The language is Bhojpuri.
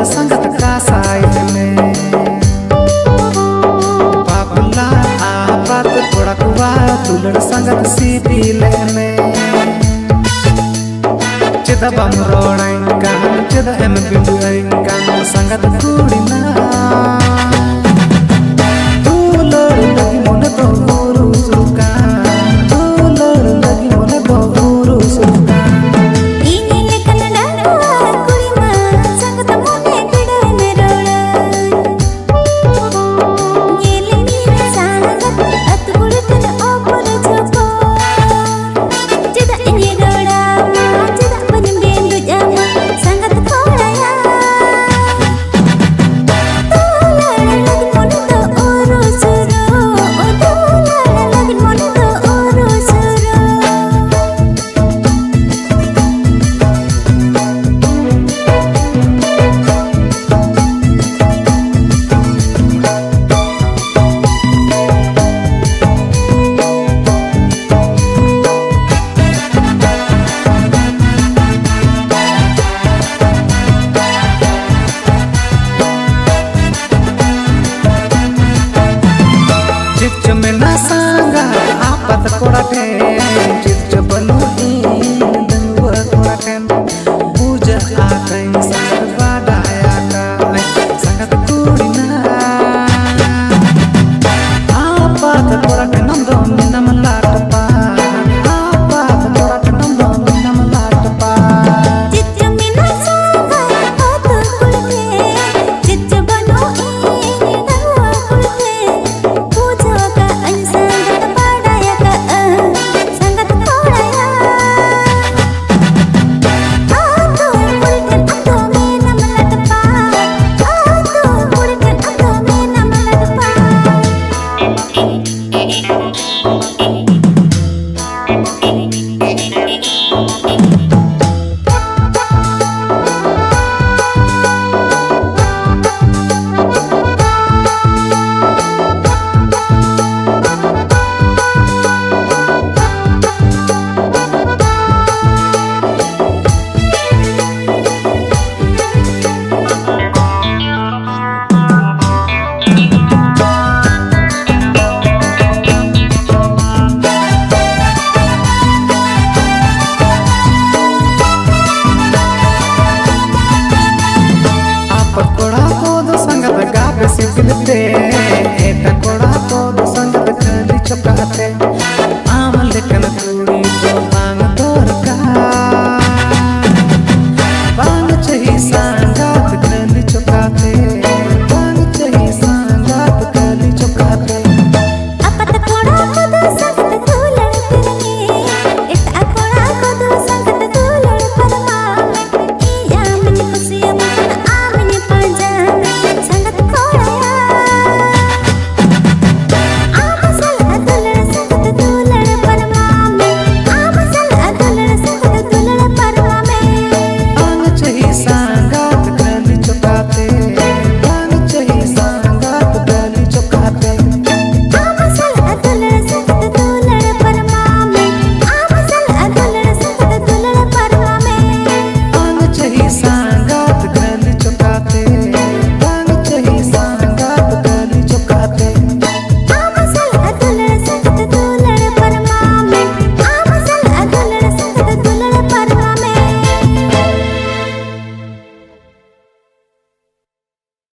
संगत का साइड में पापला आपत थोड़ा कुआ तुलड़ संगत सीधी ले में चिदा बम रोड़ेंगा चिदा एम बिंदुएंगा संगत कुड़ी ना तुलड़ लगी मन तो गुरु सुका तुलड़ लगी मन तो गुरु सुका चमेला सांगा आपत कोड़ाटे चित बनु दंगुआ कोड़ाटे पूजा आते संगत बाडाया का संगत कुड़ीना आपत कोड़ाटे नंदो नम लाटपा आपत कोड़ाटे नंदो नम लाटपा चित चमेला सांगा आपत कोड़ाटे चित बनु दंगुआ कोड़ाटे सिपिलते एटा कोड़ा तो संगत कली चपकाते